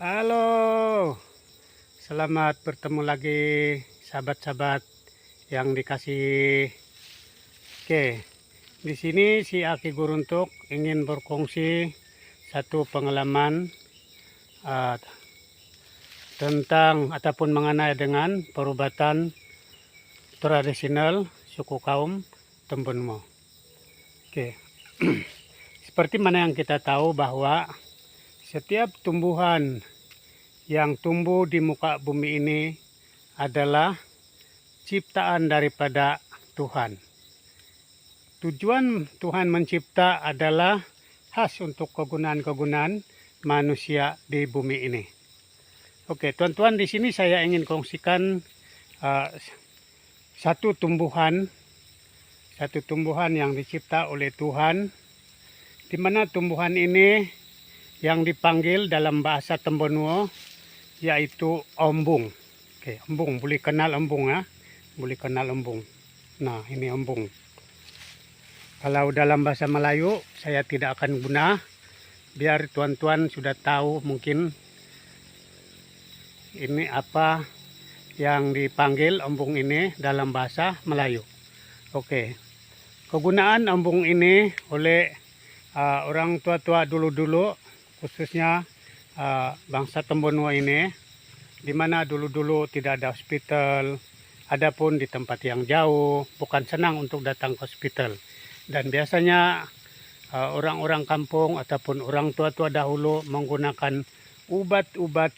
Halo, selamat bertemu lagi sahabat-sahabat yang dikasih. Oke, di sini si Aki Guruntuk ingin berkongsi satu pengalaman uh, tentang ataupun mengenai dengan perubatan tradisional suku kaum Tembenmo. Oke, seperti mana yang kita tahu bahwa setiap tumbuhan yang tumbuh di muka bumi ini adalah ciptaan daripada Tuhan. Tujuan Tuhan mencipta adalah khas untuk kegunaan-kegunaan manusia di bumi ini. Oke, tuan-tuan, di sini saya ingin kongsikan uh, satu tumbuhan yang dicipta oleh Tuhan, di mana tumbuhan ini yang dipanggil dalam bahasa Tembenuo yaitu embung. Oke, embung, boleh kenal embung ya? Boleh kenal embung. Nah, ini embung. Kalau dalam bahasa Melayu saya tidak akan guna, biar tuan-tuan sudah tahu mungkin ini apa yang dipanggil embung ini dalam bahasa Melayu. Oke, kegunaan embung ini oleh orang tua-tua dulu-dulu, khususnya bangsa Tembenuo ini, di mana dulu-dulu tidak ada hospital, adapun di tempat yang jauh, bukan senang untuk datang ke hospital. Dan biasanya orang-orang kampung ataupun orang tua-tua dahulu menggunakan ubat-ubat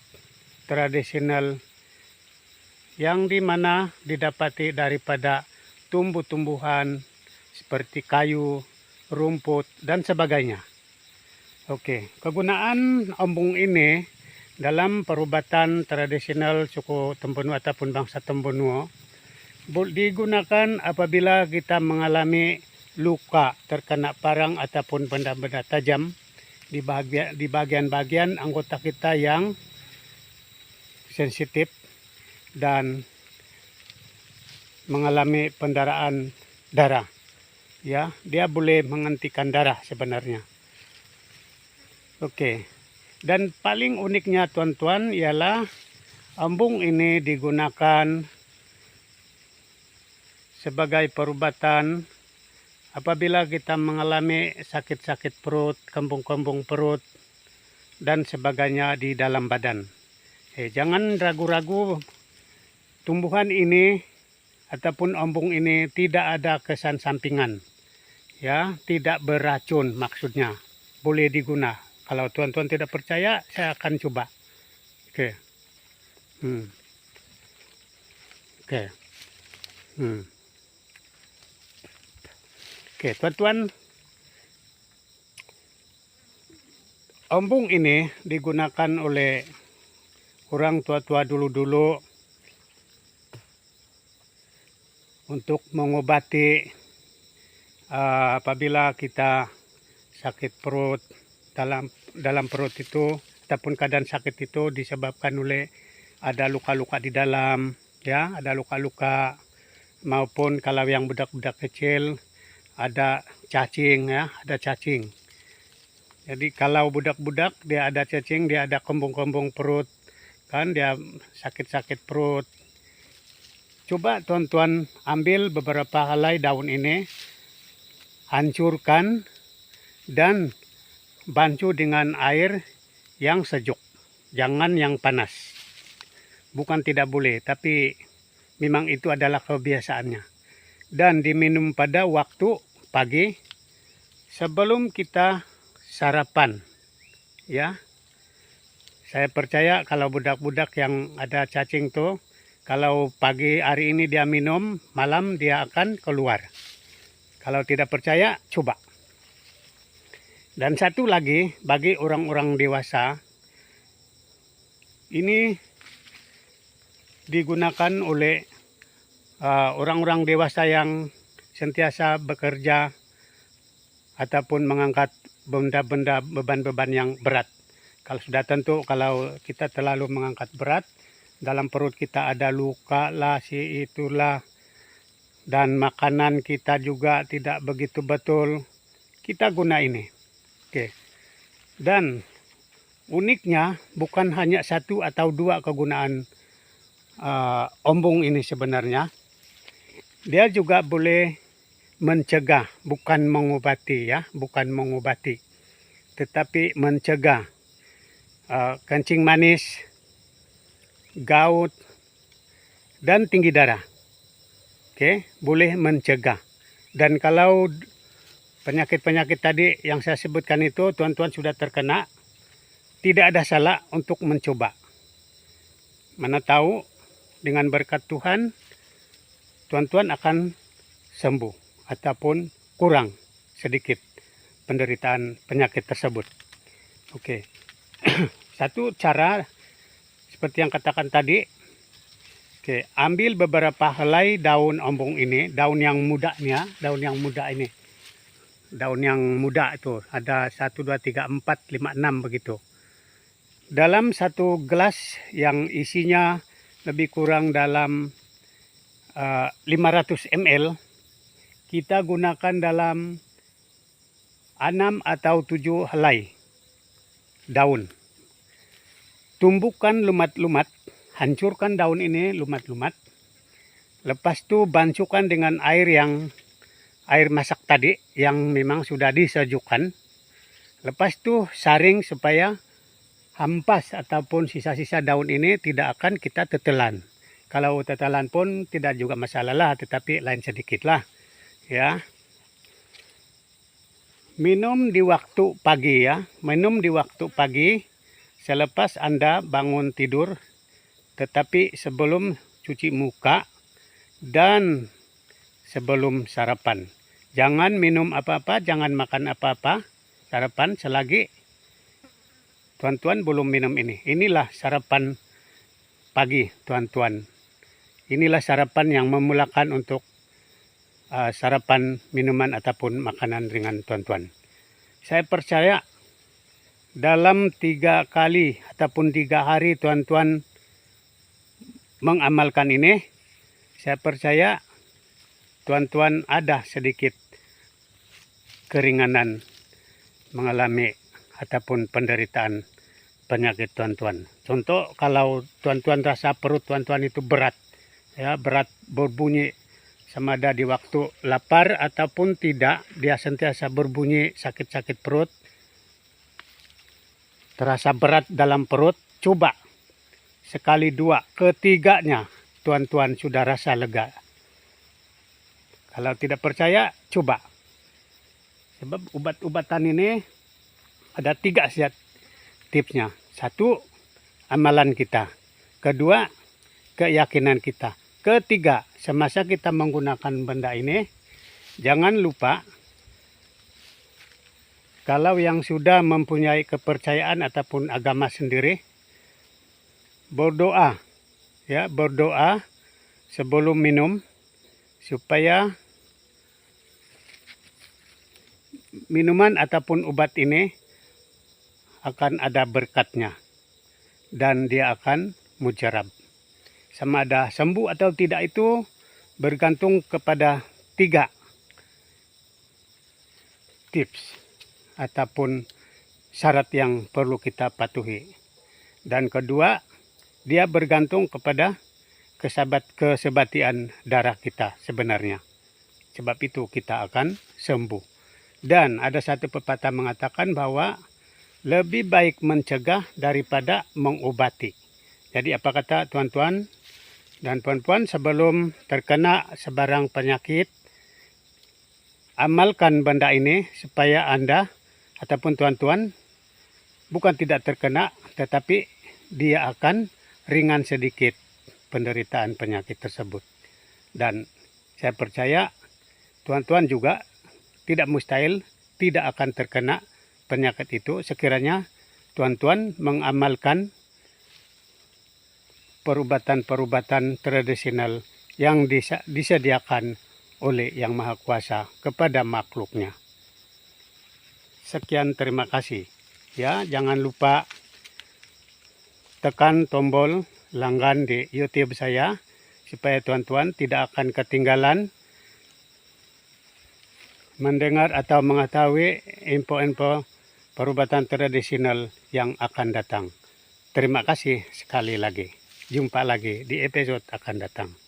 tradisional yang dimana didapati daripada tumbuh-tumbuhan seperti kayu, rumput, dan sebagainya. Oke, kegunaan embung ini dalam perubatan tradisional suku Tembenuo ataupun bangsa Tembenuo digunakan apabila kita mengalami luka terkena parang ataupun benda-benda tajam di bagian-bagian anggota kita yang sensitif dan mengalami pendarahan darah. Ya, dia boleh menghentikan darah sebenarnya. Oke. Dan paling uniknya tuan-tuan ialah embung ini digunakan sebagai perubatan apabila kita mengalami sakit-sakit perut, kembung-kembung perut, dan sebagainya di dalam badan. Jangan ragu-ragu, tumbuhan ini ataupun embung ini tidak ada kesan sampingan. Ya, tidak beracun maksudnya. Boleh diguna. Kalau tuan-tuan tidak percaya, saya akan coba. Oke. Oke. Oke, tuan-tuan. Embung ini digunakan oleh orang tua-tua dulu-dulu untuk mengobati apabila kita sakit perut. Dalam perut itu ataupun keadaan sakit itu disebabkan oleh ada luka-luka di dalam, ya, ada luka-luka, maupun kalau yang budak-budak kecil ada cacing, ya, ada cacing. Jadi kalau budak-budak dia ada cacing, dia ada kembung-kembung perut, kan dia sakit-sakit perut. Coba tuan-tuan ambil beberapa helai daun ini, hancurkan dan bancu dengan air yang sejuk, jangan yang panas. Bukan tidak boleh, tapi memang itu adalah kebiasaannya. Dan diminum pada waktu pagi sebelum kita sarapan. Ya, saya percaya kalau budak-budak yang ada cacing tuh, kalau pagi hari ini dia minum, malam dia akan keluar. Kalau tidak percaya, coba. Dan satu lagi, bagi orang-orang dewasa, ini digunakan oleh orang-orang dewasa yang sentiasa bekerja ataupun mengangkat benda-benda, beban-beban yang berat. Kalau sudah tentu, kalau kita terlalu mengangkat berat, dalam perut kita ada luka lah, si itulah, dan makanan kita juga tidak begitu betul, kita guna ini. Oke. Dan uniknya bukan hanya satu atau dua kegunaan ombong ini sebenarnya. Dia juga boleh mencegah, bukan mengobati ya, bukan mengobati, tetapi mencegah kencing manis, gout, dan tinggi darah. Oke, boleh mencegah. Dan kalau penyakit-penyakit tadi yang saya sebutkan itu tuan-tuan sudah terkena, tidak ada salah untuk mencoba. Mana tahu dengan berkat Tuhan, tuan-tuan akan sembuh ataupun kurang sedikit penderitaan penyakit tersebut. Oke. Satu cara seperti yang katakan tadi. Oke, ambil beberapa helai daun ombong ini, daun yang mudanya, daun yang muda ini. Daun yang muda itu ada 1, 2, 3, 4, 5, 6 begitu. Dalam satu gelas yang isinya lebih kurang dalam 500 ml, kita gunakan dalam 6 atau 7 helai daun. Tumbuhkan lumat-lumat, hancurkan daun ini lumat-lumat. Lepas itu bancukan dengan air masak tadi yang memang sudah disejukkan. Lepas itu saring supaya hampas ataupun sisa-sisa daun ini tidak akan kita tetelan. Kalau tetelan pun tidak juga masalah lah, tetapi lain sedikit lah ya. Minum di waktu pagi ya, minum di waktu pagi selepas Anda bangun tidur, tetapi sebelum cuci muka dan sebelum sarapan. Jangan minum apa-apa, jangan makan apa-apa sarapan selagi tuan-tuan belum minum ini. Inilah sarapan pagi tuan-tuan. Inilah sarapan yang memulakan untuk sarapan minuman ataupun makanan ringan tuan-tuan. Saya percaya dalam 3 kali ataupun 3 hari tuan-tuan mengamalkan ini, saya percaya tuan-tuan ada sedikit keringanan mengalami ataupun penderitaan penyakit tuan-tuan. Contoh, kalau tuan-tuan rasa perut tuan-tuan itu berat, ya, berat berbunyi sama ada di waktu lapar ataupun tidak, dia sentiasa berbunyi sakit-sakit perut, terasa berat dalam perut, coba sekali 2, ketiganya tuan-tuan sudah rasa lega. Kalau tidak percaya, coba. Sebab obat-obatan ini ada 3 set tipsnya. 1, amalan kita. 2, keyakinan kita. 3, semasa kita menggunakan benda ini, jangan lupa kalau yang sudah mempunyai kepercayaan ataupun agama sendiri, berdoa, ya, berdoa sebelum minum supaya minuman ataupun obat ini akan ada berkatnya dan dia akan mujarab. Sama ada sembuh atau tidak itu bergantung kepada 3 tips ataupun syarat yang perlu kita patuhi. Dan kedua, dia bergantung kepada kesebatian darah kita sebenarnya. Sebab itu kita akan sembuh. Dan ada satu pepatah mengatakan bahwa lebih baik mencegah daripada mengobati. Jadi apa kata tuan-tuan dan puan-puan, sebelum terkena sebarang penyakit, amalkan benda ini supaya Anda ataupun tuan-tuan bukan tidak terkena, tetapi dia akan ringan sedikit penderitaan penyakit tersebut. Dan saya percaya tuan-tuan juga tidak mustahil tidak akan terkena penyakit itu sekiranya tuan-tuan mengamalkan perubatan-perubatan tradisional yang disediakan oleh Yang Maha Kuasa kepada makhluknya. Sekian, terima kasih. Ya, jangan lupa tekan tombol langgan di YouTube saya supaya tuan-tuan tidak akan ketinggalan mendengar atau mengetahui info-info perubatan tradisional yang akan datang. Terima kasih sekali lagi. Jumpa lagi di episode akan datang.